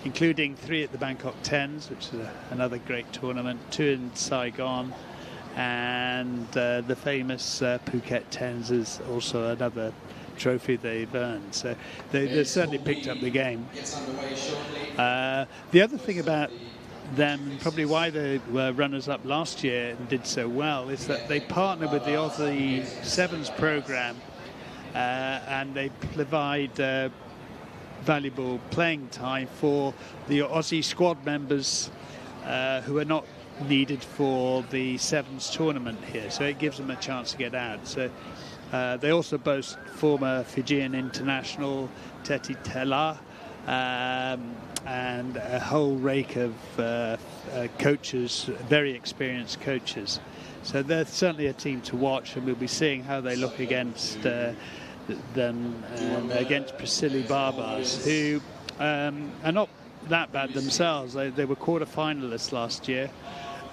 including 3 at the Bangkok 10s, which is another great tournament, 2 in Saigon, and the famous Phuket 10s is also another trophy they've earned. So they've certainly picked up the game. The other thing about them, and probably why they were runners-up last year and did so well, is that they partnered with the Aussie Sevens program, and they provide valuable playing time for the Aussie squad members who are not needed for the Sevens tournament here. So it gives them a chance to get out. So they also boast former Fijian international Teti Tela, and a whole rake of coaches, very experienced coaches. So they're certainly a team to watch, and we'll be seeing how they look against them against Prisilli Barbars, who are not that bad themselves. They were quarter-finalists last year,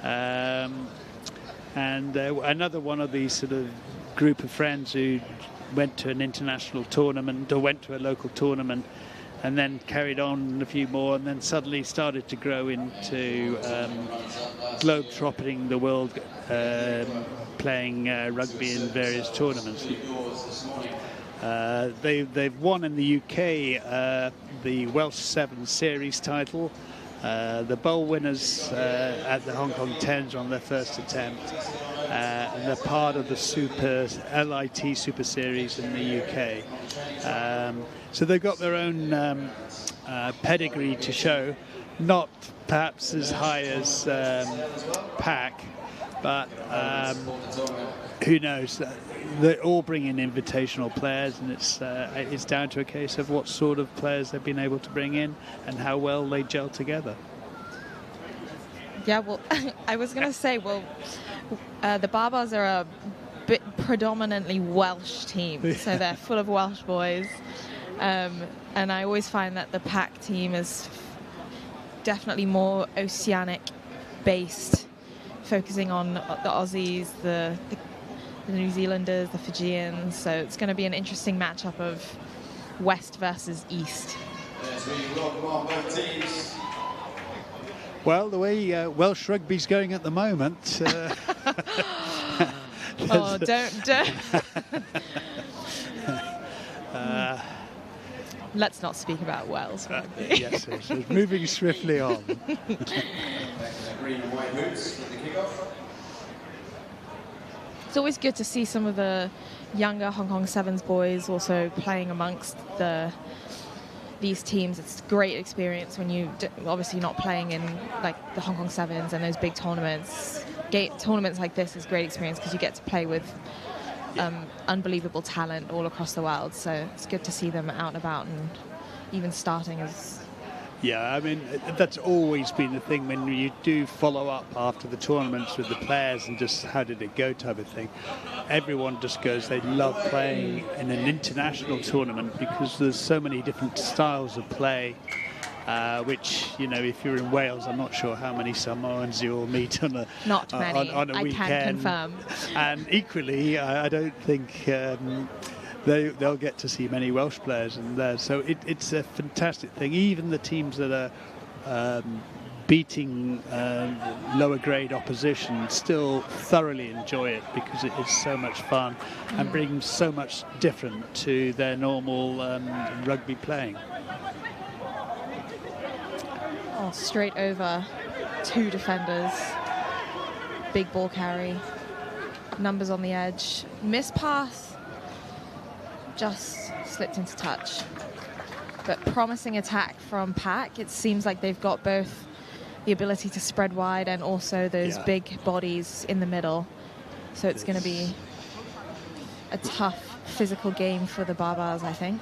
and another one of these sort of group of friends who went to an international tournament or went to a local tournament and then carried on a few more, and then suddenly started to grow into globe-trotting the world, playing rugby in various tournaments. They've won in the UK the Welsh Sevens Series title, the bowl winners at the Hong Kong 10s on their first attempt, and they're part of the LIT Super Series in the UK. So they've got their own pedigree to show, not perhaps as high as PAC, but who knows? They all bring in invitational players, and it's down to a case of what sort of players they've been able to bring in and how well they gel together. Yeah, well, I was going to say, well, the Barbars are a predominantly Welsh team, so they're full of Welsh boys. And I always find that the PAC team is definitely more oceanic-based, focusing on the Aussies, the New Zealanders, the Fijians. So it's going to be an interesting matchup of West versus East. Well, the way Welsh rugby's going at the moment... oh, don't. Let's not speak about Wales rugby. Yes, moving swiftly on. It's always good to see some of the younger Hong Kong Sevens boys also playing amongst these teams. It's a great experience when you obviously not playing in like the Hong Kong Sevens and those big tournaments. Tournaments like this is a great experience because you get to play with unbelievable talent all across the world. So it's good to see them out and about and even starting as... Yeah, I mean, that's always been the thing when you do follow up after the tournaments with the players and just how did it go type of thing. Everyone just goes, they love playing in an international tournament because there's so many different styles of play, which, you know, if you're in Wales, I'm not sure how many Samoans you'll meet on a, not many. on a weekend. I can confirm. And equally, I don't think... They'll get to see many Welsh players, and so it's a fantastic thing. Even the teams that are beating lower grade opposition still thoroughly enjoy it because it is so much fun and brings so much different to their normal rugby playing. Oh, straight over, 2 defenders, big ball carry, numbers on the edge, miss pass. Just slipped into touch. But promising attack from PAC. It seems like they've got both the ability to spread wide and also those big bodies in the middle. So it's going to be a tough physical game for the Barbars, I think.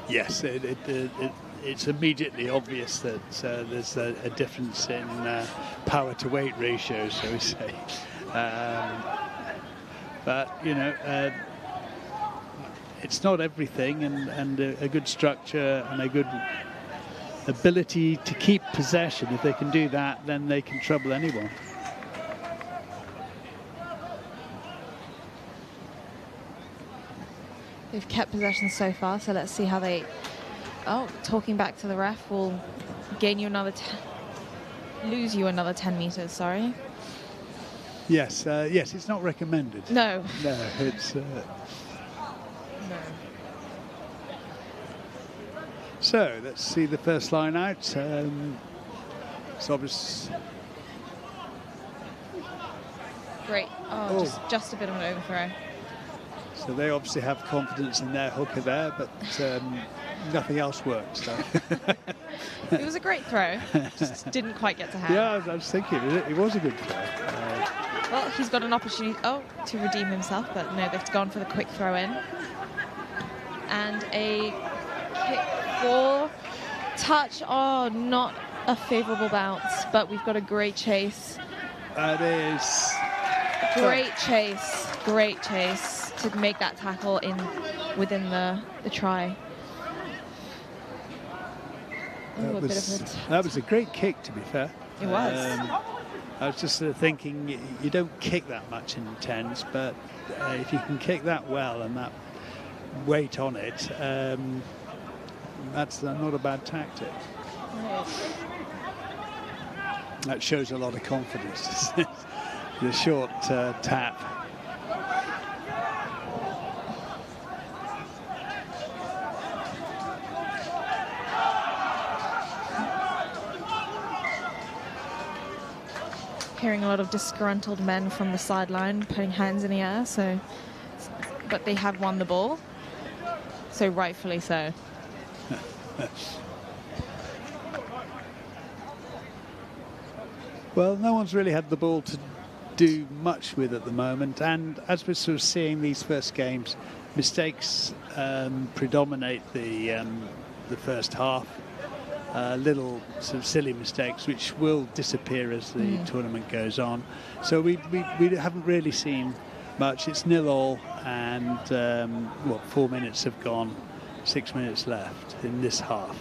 Yes, it's immediately obvious that there's a difference in power to weight ratio, so we say. But, you know... it's not everything, and a good structure and a good ability to keep possession. If they can do that, then they can trouble anyone. They've kept possession so far, so let's see how they... Oh, talking back to the ref will lose you another 10 meters, sorry. Yes, yes, it's not recommended. No. No, it's... No. So, let's see the first line out. It's obvious... Great. Oh, just a bit of an overthrow. So they obviously have confidence in their hooker there, but nothing else worked. So. It was a great throw, just didn't quite get to hand. Yeah, I was thinking it was a good throw. Well, he's got an opportunity to redeem himself, but no, they've gone for the quick throw in. And a kick for touch. Oh, not a favourable bounce, but we've got a great chase. It is. Great chase to make that tackle within the try. Ooh, that was a great kick, to be fair. It was. I was just sort of thinking, you don't kick that much in 10s, but if you can kick that well and that weight on it, that's not a bad tactic. Right. That shows a lot of confidence. The short tap. Hearing a lot of disgruntled men from the sideline putting hands in the air, but they have won the ball, so rightfully so. Well, no one's really had the ball to do much with at the moment, and as we're sort of seeing these first games, mistakes predominate the first half. Little sort of silly mistakes which will disappear as the tournament goes on. So we haven't really seen much. It's 0-0, and 4 minutes have gone, 6 minutes left in this half.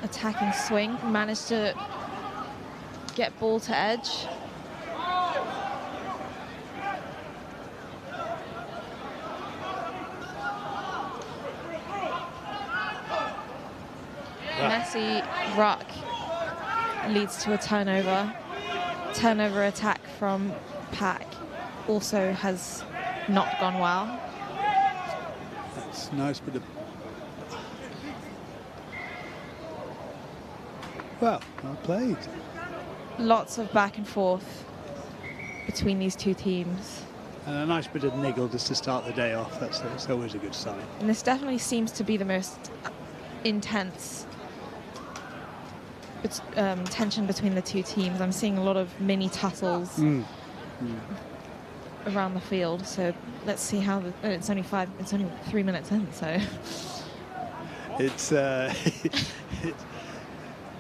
Attacking swing, managed to get ball to edge. Messy ruck leads to a turnover. Turnover attack from PAC also has not gone well. That's nice, but well played. Lots of back and forth between these two teams. And a nice bit of niggle just to start the day off. That's always a good sign. And this definitely seems to be the most intense tension between the two teams. I'm seeing a lot of mini tussles around the field. So let's see how it's only 3 minutes in. So it's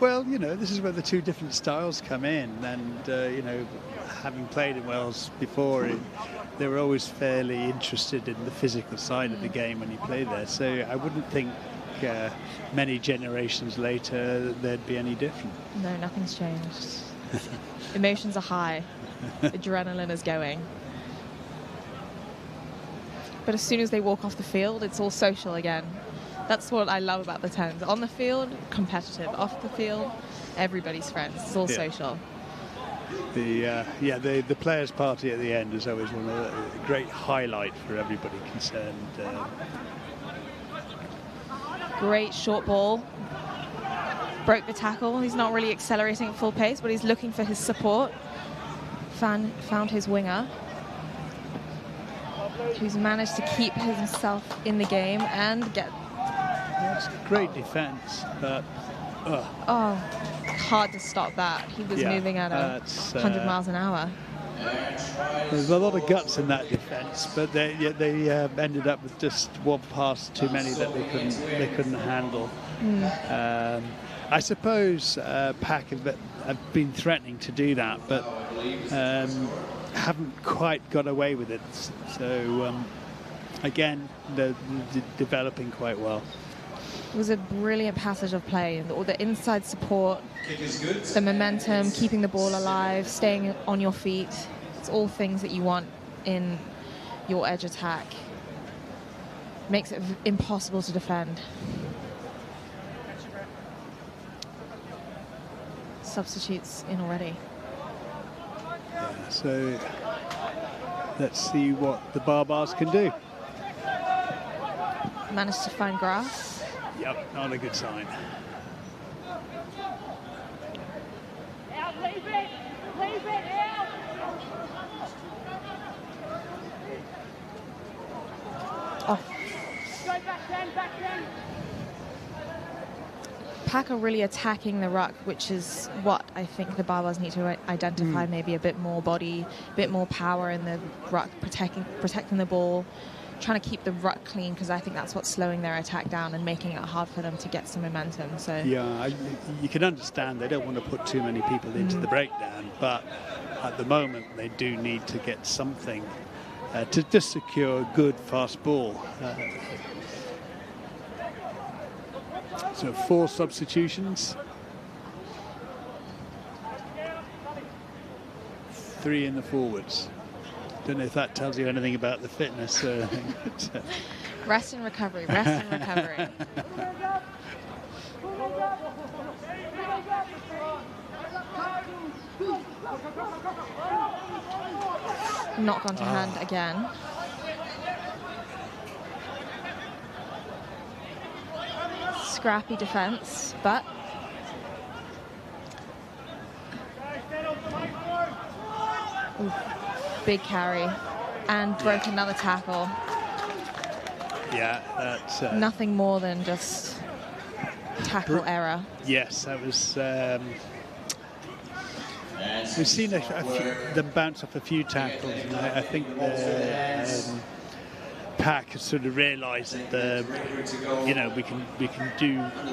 well, you know, this is where the two different styles come in, and you know, having played in Wales before, they were always fairly interested in the physical side of the game when you play there. So I wouldn't think many generations later there'd be any different. No, nothing's changed. Emotions are high. Adrenaline is going. But as soon as they walk off the field, it's all social again. That's what I love about the 10s. On the field, competitive. Off the field, everybody's friends. It's all social. The players' party at the end is always one of the great highlight for everybody concerned. Great short ball. Broke the tackle. He's not really accelerating at full pace, but he's looking for his support. Found his winger, who's managed to keep himself in the game and get... That's great defence, but... hard to stop that. He was moving at 100 miles an hour. There's a lot of guts in that defence, but they ended up with just one pass too many that they couldn't handle. I suppose PAC have been threatening to do that, but haven't quite got away with it. So again, they're developing quite well. It was a brilliant passage of play, and all the inside support, the momentum, keeping the ball alive, staying on your feet. It's all things that you want in your edge attack. Makes it impossible to defend. substitutes in already. Yeah, so let's see what the Barbars can do. Managed to find grass. Yep, not a good sign. Oh. PAC are really attacking the ruck, which is what I think the Barbars need to identify. Maybe a bit more body, a bit more power in the ruck, protecting the ball, trying to keep the ruck clean, because I think that's what's slowing their attack down and making it hard for them to get some momentum. So yeah, you can understand they don't want to put too many people into the breakdown, but at the moment they do need to get something to just secure a good fast ball. So 4 substitutions, 3 in the forwards. Don't know if that tells you anything about the fitness. Rest and recovery, rest and recovery. Not gone to hand again. Scrappy defense, but ooh, big carry and broke another tackle. Yeah, that's nothing more than just tackle error. Yes, that was. We've seen them bounce off a few tackles, and I think the PAC has sort of realised that we can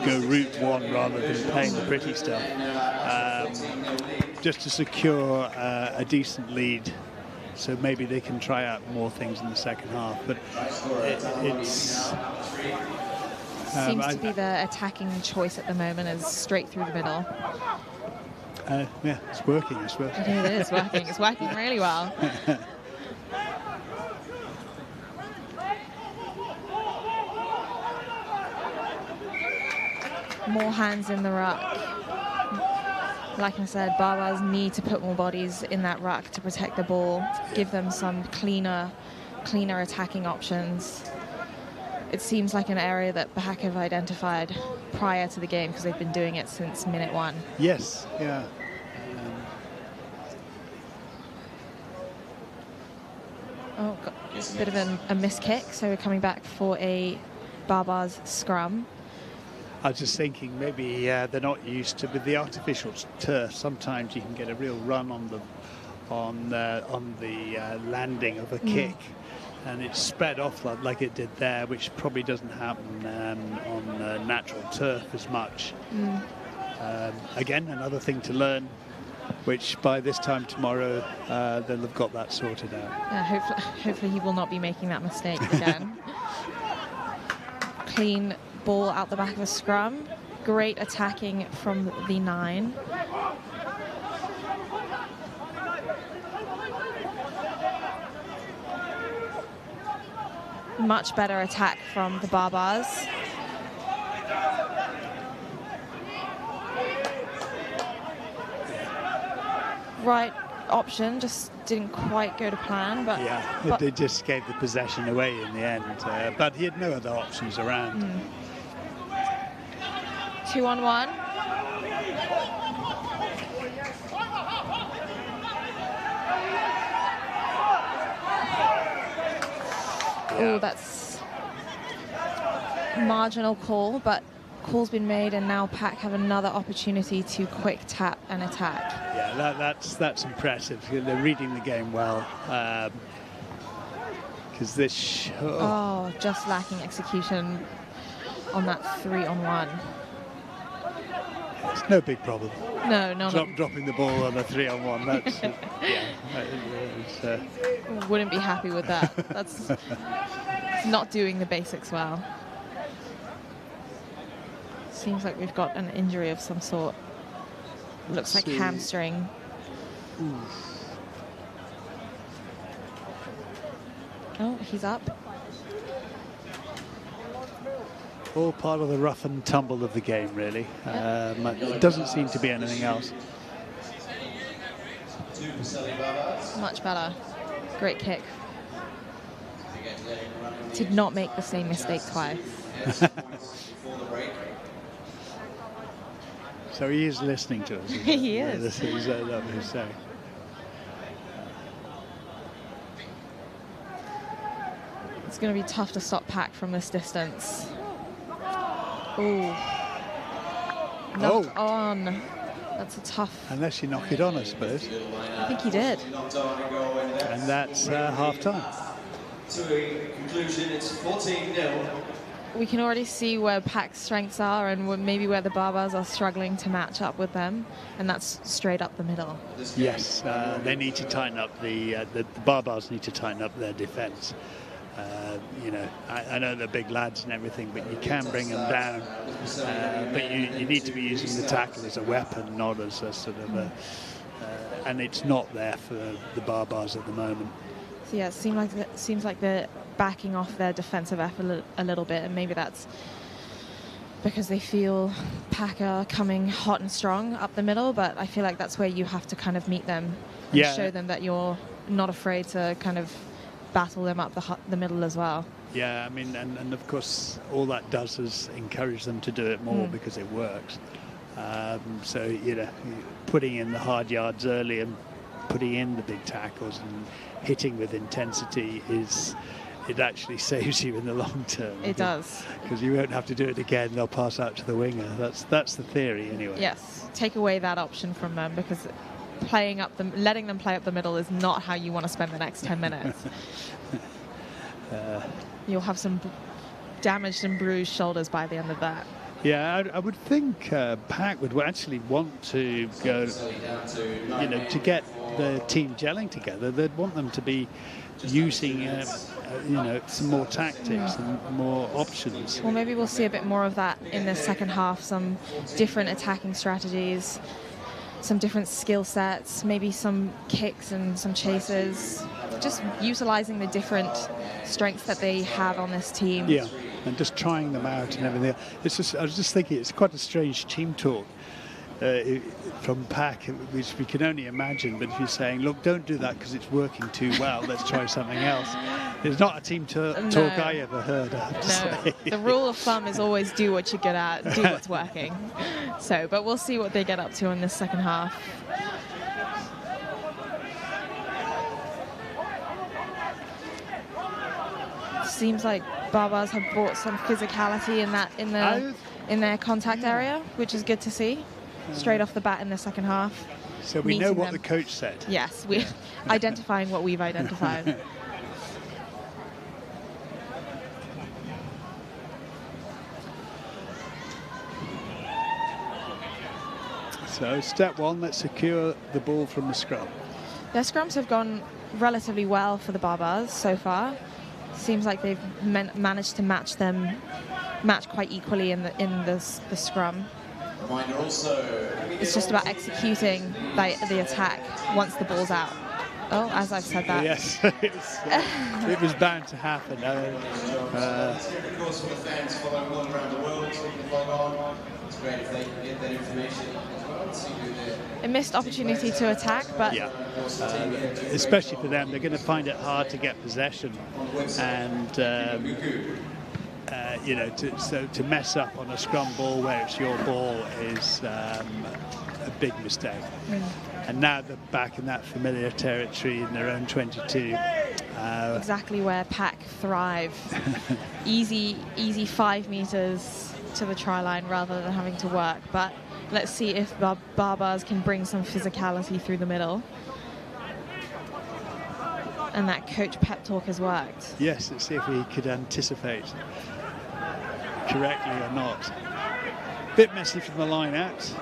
go route one rather than playing the pretty stuff, just to secure a decent lead. So maybe they can try out more things in the second half, but it's seems to be the attacking choice at the moment, is straight through the middle. Yeah, it's working, I suppose. It is working. It's working really well. More hands in the ruck. Like I said, Barbars need to put more bodies in that ruck to protect the ball, give them some cleaner attacking options. It seems like an area that PAC have identified prior to the game, because they've been doing it since minute 1. Yes, yeah. Oh, got a bit of a missed kick, so we're coming back for a Barbars scrum. I was just thinking maybe they're not used to, with the artificial turf, sometimes you can get a real run on the landing of a kick, and it's spread off like it did there, which probably doesn't happen on natural turf as much. Again, another thing to learn, which by this time tomorrow they'll have got that sorted out. Yeah, hopefully he will not be making that mistake again. Clean ball out the back of a scrum. Great attacking from the 9. Much better attack from the Barbars. Right option, just didn't quite go to plan, but yeah, they just gave the possession away in the end, but he had no other options around. 2-on-1. Oh, that's marginal call, but call's been made, and now PAC have another opportunity to quick tap and attack. Yeah, that's impressive. They're reading the game well. Because this... Oh, just lacking execution on that 3-on-1. It's no big problem. No. Dropping the ball on a 3-on-1. That's wouldn't be happy with that. That's not doing the basics well. Seems like we've got an injury of some sort. Looks like hamstring. Oh, he's up. All part of the rough and tumble of the game, really. It doesn't seem to be anything else. Much better. Great kick. Did not make the same mistake twice. So he is listening to us. He is. This is what he's saying. It's going to be tough to stop PAC from this distance. Ooh. Knocked on. That's a tough... Unless you knock it on, I suppose. I think he did. And that's half-time. To a conclusion, it's 14-0. We can already see where PAC's strengths are and maybe where the Barbars are struggling to match up with them, and that's straight up the middle. Yes, they need to tighten up the Barbars need to tighten up their defence. You know, I know they're big lads and everything, but you can bring them down. But you need to be using the tackle as a weapon, not as a sort of a... and it's not there for the Barbars at the moment. So yeah, it seems like they're backing off their defensive effort a little bit, and maybe that's because they feel PAC are coming hot and strong up the middle, but I feel like that's where you have to kind of meet them and show them that you're not afraid to kind of battle them up the middle as well. Yeah, I mean, and of course, all that does is encourage them to do it more because it works. So, you know, putting in the hard yards early and putting in the big tackles and hitting with intensity it actually saves you in the long term. It does. Because you won't have to do it again, they'll pass out to the winger. That's the theory anyway. Yes, take away that option from them, because letting them play up the middle is not how you want to spend the next 10 minutes. You'll have some damaged and bruised shoulders by the end of that. Yeah, I would think PAC would actually want to go, you know, to get the team gelling together. They'd want them to be using, you know, some more tactics and more options. Well, maybe we'll see a bit more of that in the second half. Some different attacking strategies, some different skill sets, maybe some kicks and some chases. Just utilizing the different strengths that they have on this team. Yeah, and just trying them out and everything. I was just thinking, it's quite a strange team talk from PAC, which we can only imagine. But if you're saying, look, don't do that because it's working too well, let's try something else. It's not a team talk I ever heard, I have to say. The rule of thumb is always do what you're good at, do what's working. So, but we'll see what they get up to in this second half. Seems like Barbars have brought some physicality in their contact area, which is good to see. Straight off the bat in the second half. So we know what the coach said. Yes, we're identifying what we've identified. So step one, let's secure the ball from the scrum. Their scrums have gone relatively well for the Barbars so far. Seems like they've managed to match quite equally in the scrum. It's just about executing the attack once the ball's out. Oh, as I've said that. Yes, it was bound to happen. A missed opportunity to attack, but yeah, especially for them, they're going to find it hard to get possession, and you know, to mess up on a scrum ball where it's your ball is a big mistake. And now they're back in that familiar territory in their own 22. Exactly where PAC thrive. easy 5 meters to the try line rather than having to work. But let's see if Barbars can bring some physicality through the middle. And that coach pep talk has worked. Yes, let's see if we could anticipate correctly or not. Bit messy from the line out.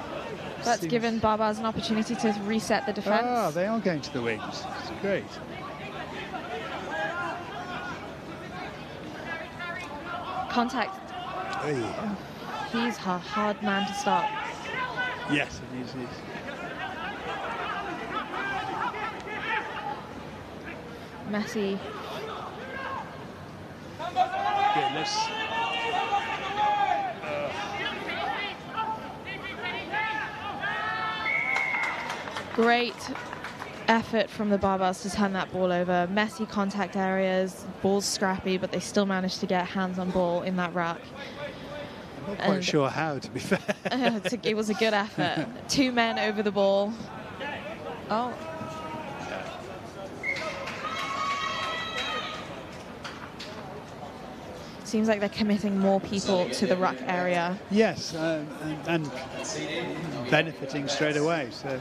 That's given Barbars an opportunity to reset the defence. Ah, they are going to the wings. It's great. Contact. Hey. He's a hard man to stop. Yes, it is. Messy. Okay, let's Great effort from the barbells to turn that ball over. Messy contact areas, ball's scrappy, but they still managed to get hands on ball in that ruck. I'm not quite sure how, to be fair. It was a good effort. 2 men over the ball. Oh. Seems like they're committing more people to the ruck area. Yes, and benefiting straight away. So.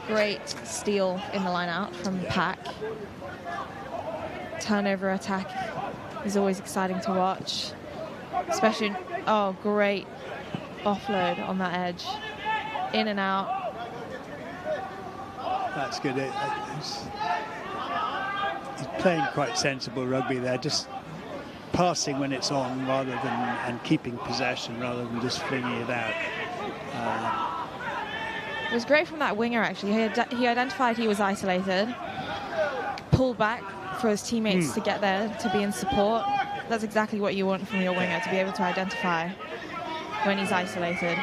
Great steal in the line out from PAC. Turnover attack is always exciting to watch, especially, oh, great offload on that edge. In and out. That's good. He's playing quite sensible rugby there, just passing when it's on rather than, and keeping possession rather than just flinging it out. It was great from that winger, actually. He identified he was isolated, pulled back for his teammates to get there, to be in support. That's exactly what you want from your winger, to be able to identify when he's isolated.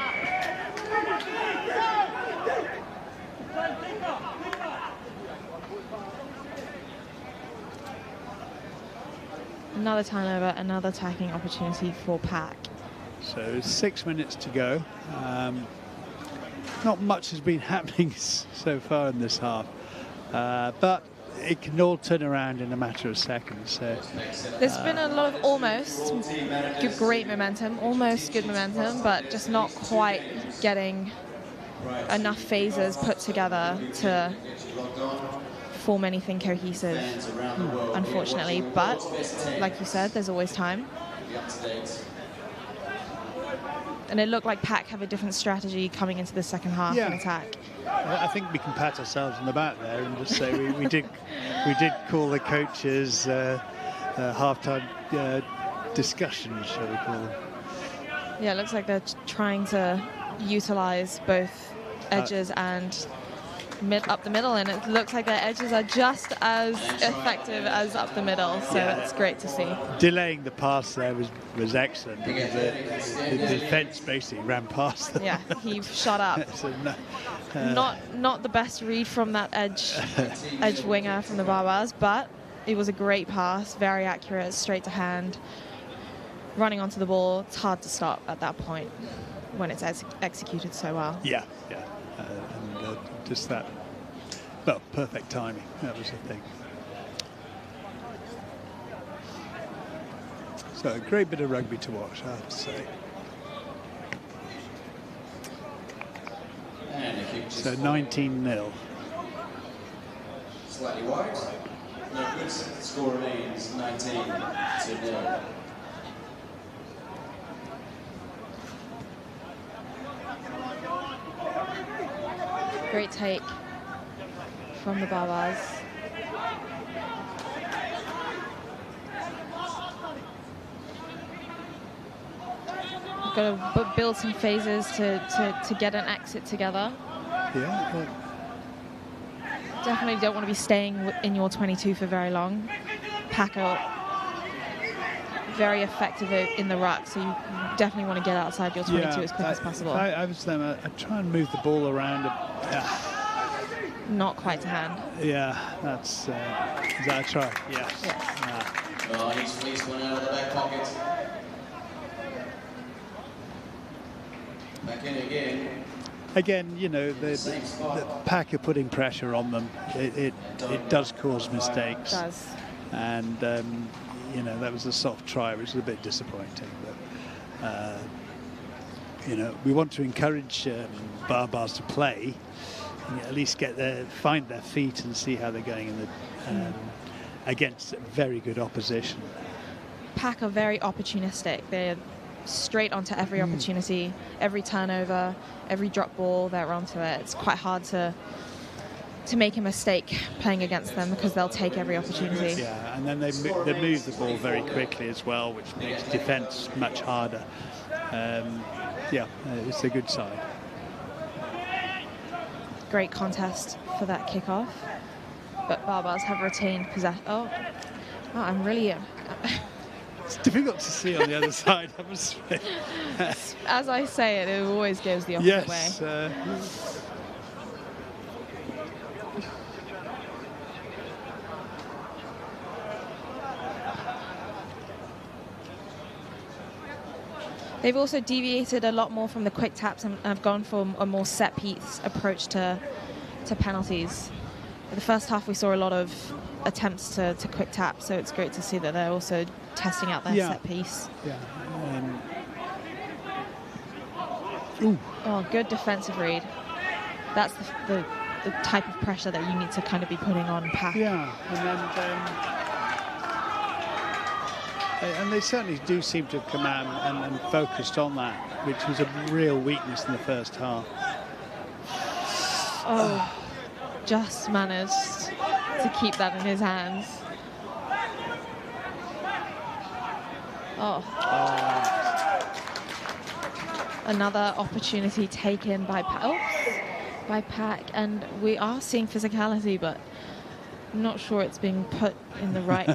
Another turnover, another attacking opportunity for PAC. So 6 minutes to go. Not much has been happening so far in this half, but it can all turn around in a matter of seconds. So there's been a lot of almost great momentum, almost good momentum, but just not quite getting enough phases put together to form anything cohesive, unfortunately. But like you said, there's always time. And it looked like PAC have a different strategy coming into the second half in attack. I think we can pat ourselves on the back there and just say we did call the coaches half-time discussion, shall we call them? Yeah, it looks like they're trying to utilize both edges and up the middle, and it looks like their edges are just as effective as up the middle, so that's great to see. Delaying the pass there was excellent, because the defence basically ran past them. Yeah, he shot up. So not the best read from that edge winger from the Barbars, but it was a great pass, very accurate, straight to hand, running onto the ball. It's hard to stop at that point when it's executed so well. Yeah. And just that, well, perfect timing. That was the thing. So a great bit of rugby to watch, I have to say. So 19-0. Slightly wide. No good. Score remains 19-0. Great take from the Barbars. We've got to build some phases to get an exit together. Yeah. Definitely don't want to be staying in your 22 for very long. PAC are very effective in the ruck, so you definitely want to get outside your 22 as quick as possible. I was them. I'd try and move the ball around. Not quite to hand. Yeah, that's. Is that a try? Yes. Oh, he's fleeced one out of the back pocket. Back in again. Again, you know, the PAC are putting pressure on them. It does cause mistakes. It does. And you know, that was a soft try, which is a bit disappointing. But you know, we want to encourage Barbars to play, and at least find their feet and see how they're going in the against very good opposition. PAC are very opportunistic. They're straight onto every opportunity, every turnover, every drop ball. They're onto it. It's quite hard to make a mistake playing against them, because they'll take every opportunity. Yeah, and then they move the ball very quickly as well, which makes defence much harder. Yeah, it's a good side. great contest for that kickoff. But Barbars have retained possession. Oh, I'm really... It's difficult to see on the other side, I must say. As I say it, it always goes the opposite way. Yes. They've also deviated a lot more from the quick taps and have gone for a more set-piece approach to penalties. In the first half, we saw a lot of attempts to quick tap, so it's great to see that they're also testing out their set-piece. Yeah. Oh, good defensive read. That's the type of pressure that you need to kind of be putting on PAC. Yeah, and they certainly do seem to have come out and focused on that, which was a real weakness in the first half. Oh, just managed to keep that in his hands. Oh. Another opportunity taken by PAC, and we are seeing physicality, but I'm not sure it's being put in the right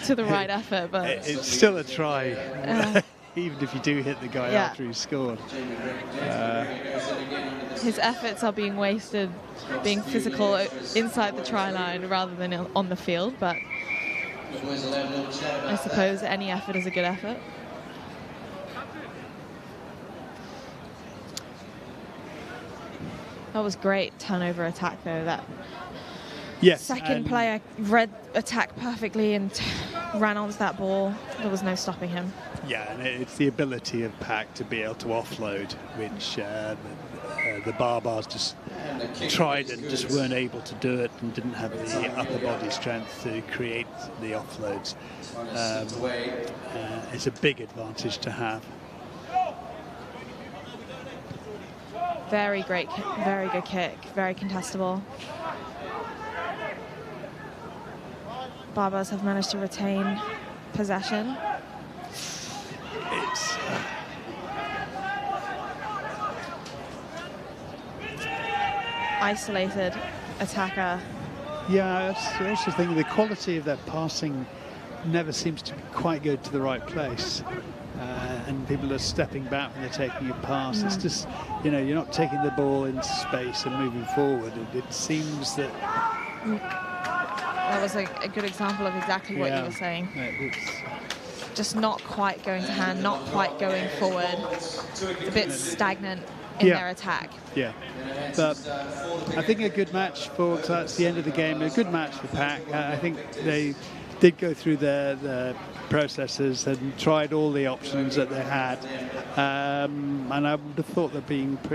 to the right effort. But it's still a try, even if you do hit the guy after he's scored. His efforts are being wasted, being physical inside the try line rather than on the field. But I suppose any effort is a good effort. That was great turnover attack, though. That second player read attack perfectly and ran onto that ball. There was no stopping him. Yeah, and it's the ability of PAC to be able to offload, which the Barbars just tried and just weren't able to do it, and didn't have the upper body strength to create the offloads. It's a big advantage to have. Very great, very good kick, very contestable. Barbars have managed to retain possession. It's isolated attacker. Yeah, I also think the quality of their passing never seems to quite go to the right place. And people are stepping back when they're taking a pass. It's just, you're not taking the ball into space and moving forward. It seems that... That was a good example of exactly what you were saying. Just not quite going to hand, not quite going forward. A bit stagnant in their attack. Yeah, but I think a good match for, because that's the end of the game, a good match for PAC. I think they did go through their processes and tried all the options that they had. And I would have thought they're being pretty